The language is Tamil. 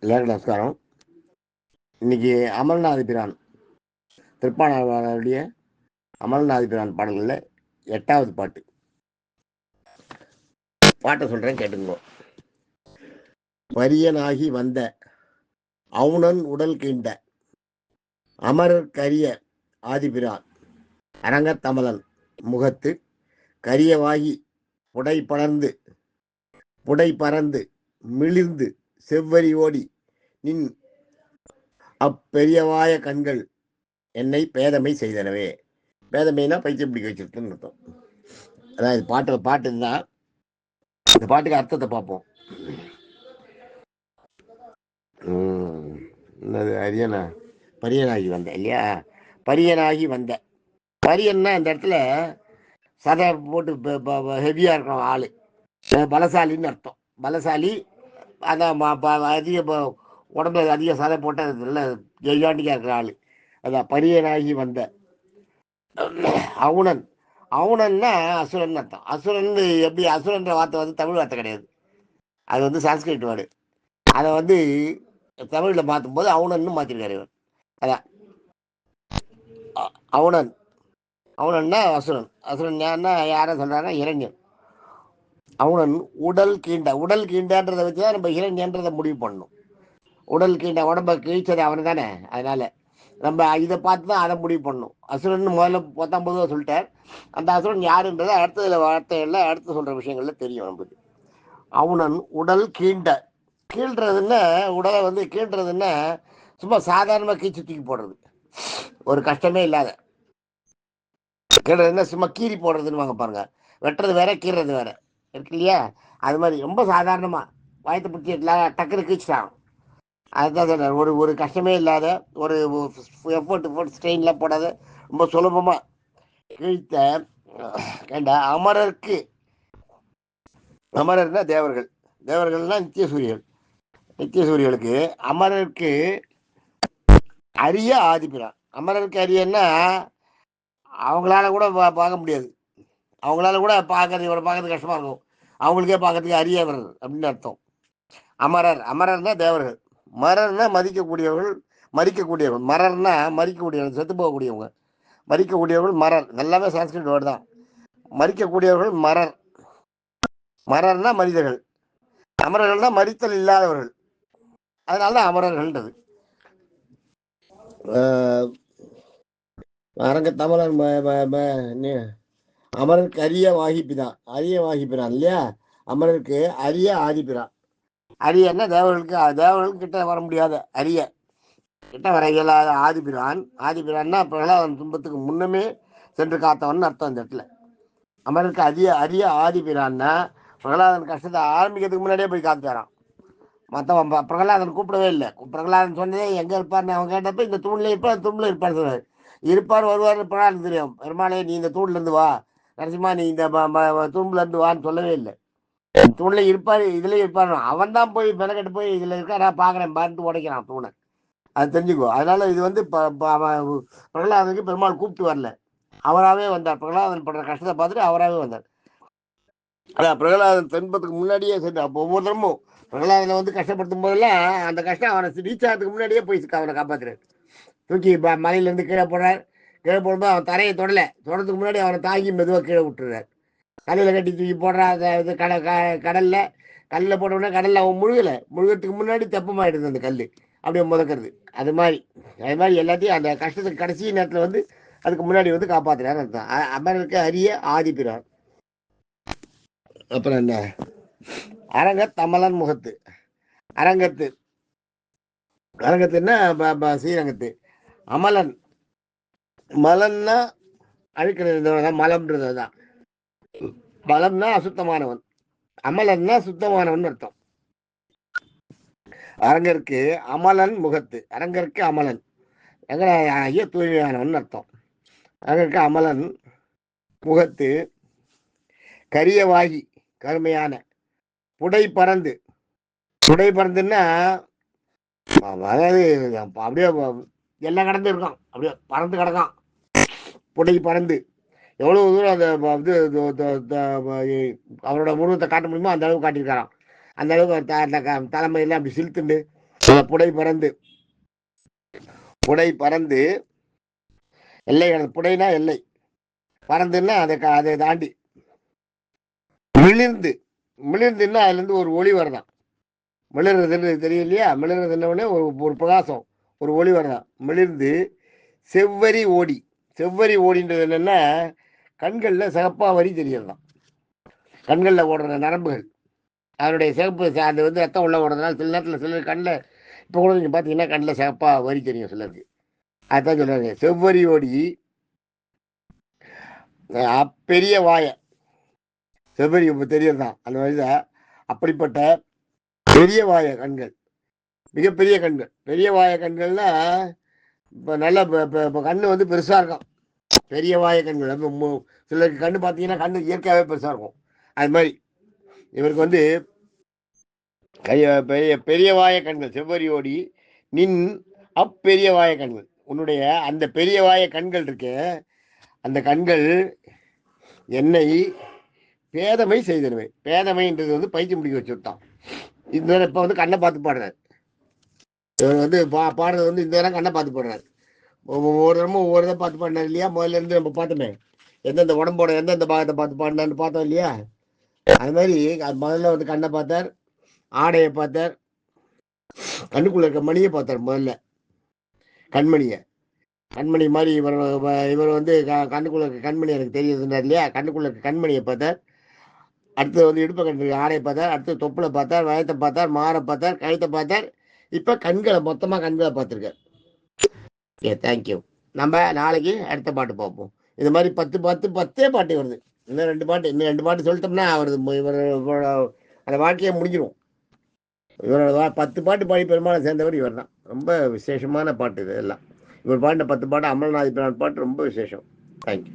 எல்லாருக்கும் நமஸ்காரம். இன்னைக்கு அமல்நாத பிரான் திருப்பாணாவுடைய அமல்நாத பிரான் பாடல்களில் 8வது பாட்டை சொல்கிறேன், கேட்டுங்கோ. பரியனாகி வந்த அவுணன் உடல் கீண்ட அமரர் கரிய ஆதிபிரான் அரங்கத்தமலன் முகத்து கரியவாகி புடை பறந்து மிளிர்ந்து செவ்வரி ஓடி நின் அப்பெரியவாய கண்கள் என்னை பேதமை செய்தனவே. பேதமைனா பைத்தியம் பிடிக்க வச்சிருக்குன்னு அர்த்தம். அதான் பாட்டு தான். இந்த பாட்டுக்கு அர்த்தத்தை பார்ப்போம். என்னது? பரியனாகி வந்த இல்லையா? பரியனாகி வந்த பரியன்னா இந்த இடத்துல சதை போட்டு ஹெவியா இருக்கணும் ஆளு, பலசாலின்னு அர்த்தம். பலசாலி அதான் அதிக உடம்புல அதிக சதை போட்ட நல்ல ஜெய்யாண்டிக்கா இருக்கிற ஆளு. அதான் பரியனாகி வந்த அவுணன்னா அசுரன் அர்த்தம். அசுரன் எப்படி? அசுரன்ற வார்த்தை வந்து தமிழ் வார்த்தை கிடையாது, அது வந்து சான்ஸ்கிரிட் வேர்டு. அதை வந்து தமிழில் மாற்றும் போது அவுணன்னு மாற்றிருக்காரு இவர். அதான் அவுணன்னா அசுரன் யாருன்னா யாரை சொல்றாங்கன்னா இரண்யன். அவுணன் உடல் கீண்டன்றதை வச்சுதான் நம்ம இரண்யன்றதை முடிவு பண்ணணும். உடல் கீண்ட உடம்ப கிழிச்சது அவனு தானே, அதனால நம்ம இதை பார்த்து தான் அதை முடிவு பண்ணணும். அசுரன் முதல்ல 19 சொல்லிட்டார். அந்த அசுரன் யாருன்றதை அடுத்து சொல்ற விஷயங்கள்ல தெரியும் நமக்கு. அவுணன் உடல் கீழ்றதுன்னா உடலை வந்து கீழ்றதுன்னா சும்மா சாதாரணமா கீழ்ச்சி தூக்கி போடுறது, ஒரு கஷ்டமே இல்லாத. கீழ்றதுன்னா சும்மா கீறி போடுறதுன்னு வாங்க பாருங்க. வெட்டுறது வேற, கீறது வேற இருக்கு இல்லையா? அது மாதிரி ரொம்ப சாதாரணமா வாயத்தை பிடிச்சி டக்குனு கீழ்ச்சிட்டான். அதுதான் சொல்றேன், ஒரு கஷ்டமே இல்லாத, ஒரு எஃபோர்ட் ஸ்ட்ரெயின்லாம் போடாத, ரொம்ப சுலபமா கீழ்த்த கேண்டா அமரருக்கு. அமரர்னா தேவர்கள்னா நித்திய சூரியர்களுக்கு அமரருக்கு அரிய ஆதிபிரான். அமரருக்கு அரியன்னா அவங்களால கூட பார்க்க முடியாது, அவங்களால கூட பார்க்கறது கஷ்டமா இருக்கும், அவங்களுக்கே பார்க்கறதுக்கு அரியவர் அப்படின்னு அர்த்தம். அமரர்னா தேவர்கள். மரர்னா மறிக்கக்கூடியவர்கள். மரர்னா மறிக்கக்கூடியவர்கள், செத்து போகக்கூடியவங்க. மறிக்கக்கூடியவர்கள் மரர், எல்லாமே சான்ஸ்கிரிட் வேர்டு தான். மறிக்கக்கூடியவர்கள் மரர்னா மனிதர்கள். அமரர்கள்னா மறித்தல் இல்லாதவர்கள், அதனாலதான் அமரர்கள்ன்றது. அரங்க தமிழன் அமரருக்கு அரிய வாகிப்பிரான் இல்லையா? அமரருக்கு அரிய ஆதிபிரான். அரியன்னா தேவர்களுக்கு கிட்ட வர முடியாத, அரிய கிட்ட வர இயலாத ஆதிபிரான்னா பிரகலாதன் துன்பத்துக்கு முன்னமே சென்று காத்தவன் அர்த்தம். இந்த இடத்துல அமரருக்கு அரிய ஆதிபிரான்னா பிரகலாதன் கஷ்டத்தை ஆரம்பிக்கிறதுக்கு முன்னாடியே போய் காத்துறான். மற்றவன் பிரகலாதன் கூப்பிடவே இல்லை. பிரகலாதன் சொன்னதே எங்க இருப்பார்னு அவன் கேட்டப்ப இந்த தூண்ல இருப்பார், தும்பில் இருப்பார் சொன்னார். வருவார் பிரகலாதன் தெரியும். பெருமாளே நீ இந்த தூண்ல இருந்து வா, நரசிம்மா நீ இந்த தூண்ல இருந்து வான்னு சொல்லவே இல்லை. தூண்ல இருப்பாரு, இதுலயும் இருப்பாரு. அவன் தான் போய் மெனக்கெட்டு போய் இதுல இருக்கா நான் பாக்குறேன் பாருன்னு உடைக்கிறான் தூணை. அது தெரிஞ்சுக்கோ. அதனால இது வந்து பிரகலாதனுக்கு பெருமாள் கூப்பிட்டு வரல, அவராகவே வந்தார். பிரகலாதன் படுற கஷ்டத்தை பார்த்துட்டு அவராகவே வந்தார். அதான் பிரகலாதன் தென்பத்துக்கு முன்னாடியே சென்று அப்போ ஒவ்வொருத்தரமும் பிரகலாதனை வந்து கஷ்டப்படுத்தும் போதெல்லாம் அந்த கஷ்டம் அவனை ரீச் ஆகிறதுக்கு முன்னாடியே போய் அவனை காப்பாத்துறாரு. தூக்கி மலையிலேருந்து கீழே போடும்போது அவன் தரையை தொடறதுக்கு முன்னாடி அவனை தாங்கி மெதுவாக கீழே விட்டுறாரு. கல்லில் கட்டி தூக்கி போடுறா. இது கல்லில் போட்டோம்னா கடலில் அவன் முழுகிறதுக்கு முன்னாடி தெப்பமாயிடுது அந்த கல், அப்படியே முதக்கிறது. அது மாதிரி எல்லாத்தையும் அந்த கஷ்டத்துக்கு கடைசி நேரத்தில் வந்து அதுக்கு முன்னாடி வந்து காப்பாத்துறாரு அர்த்தம். அமரருக்கு அரிய ஆதிபிரான். அப்புறம் என்ன? அரங்க தமலன் முகத்து. அரங்கத்துன்னா ஸ்ரீரங்கத்து. அமலன், மலன்னா அழுக்கிறது, மலம்ன்றதுதான். மலம்னா அசுத்தமானவன், அமலன்னா சுத்தமானவன் அர்த்தம். அரங்கருக்கு அமலன் முகத்து. அரங்கருக்கு அமலன் ஐயோ தூய்மையானவன் அர்த்தம். அரங்கருக்கு அமலன் முகத்து கரியவாகி கருமையான புடை பறந்துன்னா அதாவது அப்படியே எல்லாம் கடந்து இருக்கான், அப்படியே பறந்து கிடக்கான். புடை பறந்து எவ்வளவு தூரம் அந்த அவரோட உருவத்தை காட்ட முடியுமோ அந்த அளவுக்கு காட்டியிருக்காராம். அந்த அளவுக்கு தலைமையில அப்படி சிலுத்துண்டு புடை பறந்து புடை பறந்து எல்லை புடைனா எல்லை, பறந்துன்னா அதை தாண்டி மிளிர்ந்து மிளிர்ந்துன்னா அதுல இருந்து ஒரு ஒளி வரதான். மிளறதுன்னு தெரியும் இல்லையா? மிளறதுன்னே ஒரு பிரகாசம், ஒரு ஒளி வரதான். மிளிர்ந்து செவ்வரி ஓடி. செவ்வரி ஓடின்றது என்னன்னா கண்கள்ல சிகப்பா வரி தெரியறதான். கண்கள்ல ஓடுற நரம்புகள் அதனுடைய சிகப்பு அது வந்து ரத்தம் உள்ள ஓடுறதுனால சில நேரத்தில் சிலர் கண்ணில் இப்போ கூட நீங்கள் பார்த்தீங்கன்னா கண்ணில் சிகப்பா வரி தெரியும் சிலருக்கு. அதுதான் சொல்றாங்க செவ்வரி ஓடி பெரிய வாய. செவ்வரி இப்போ தெரியறதான் அந்த மாதிரிதான். அப்படிப்பட்ட பெரிய வாய கண்கள், மிகப்பெரிய கண்கள். பெரிய வாய கண்கள்னா இப்போ நல்ல இப்போ கண்ணு வந்து பெருசாக இருக்கும். பெரிய வாய கண்கள் சிலருக்கு கண்ணு பார்த்தீங்கன்னா கண்ணு இயற்கையாகவே பெருசாக இருக்கும். அது மாதிரி இவருக்கு வந்து பெரிய பெரிய வாய கண்கள். செவ்வரி ஓடி நின் அப்பெரிய வாய கண்கள். உன்னுடைய அந்த பெரிய வாய கண்கள் இருக்கு, அந்த கண்கள் என்னை பேதமை செய்தனவை. பேதமைன்றது வந்து பைத்தியம் முடிக்க வச்சு விட்டான். இந்த இப்ப வந்து கண்ணை பார்த்து பாடுறாரு. இவர் வந்து பாடுறது வந்து இந்த நேரம் கண்ணை பார்த்து பாடுறாரு. ஒவ்வொரு இடமும் ஒவ்வொரு இதை பார்த்து பாடினார் இல்லையா? முதல்ல இருந்து நம்ம பார்த்தோமே, எந்தெந்த உடம்போட எந்தெந்த பாகத்தை பார்த்து பாடினான்னு பார்த்தோம் இல்லையா? அது மாதிரி முதல்ல வந்து கண்ணை பார்த்தார், ஆடையை பார்த்தார், கண்ணுக்குள்ள இருக்க மணியை பார்த்தார். முதல்ல கண்மணி மாதிரி இவர் வந்து கண்ணுக்குள்ள இருக்க கண்மணி எனக்கு தெரியுதுன்னார் இல்லையா? கண்ணுக்குள்ள இருக்க கண்மணியை பார்த்தார். அடுத்து வந்து இடுப்பை கண்டு ஆடையை பார்த்தார், அடுத்து தொப்புளை பார்த்தார், வயத்தை பார்த்தார், மாரை பார்த்தார், கழுத்தை பார்த்தார். இப்ப கண்களை மொத்தமா கண்களை பார்த்துருக்கார். Okay, thank you. நம்ம நாளைக்கு அடுத்த பாட்டு பார்ப்போம். இது மாதிரி 10 பாட்டு வருது. இன்னும் 2 பாட்டு சொல்லிட்டோம்னா இவர் அந்த வாழ்க்கையை முடிஞ்சிடும். இவரோட 10 பாட்டு பாடி பெருமாளை சேர்ந்தவர் இவர் தான். ரொம்ப விசேஷமான பாட்டு இது எல்லாம். இவர் பாடின 10 பாட்டு, அமல்நாத் பாட்டு ரொம்ப விசேஷம். தேங்க்யூ.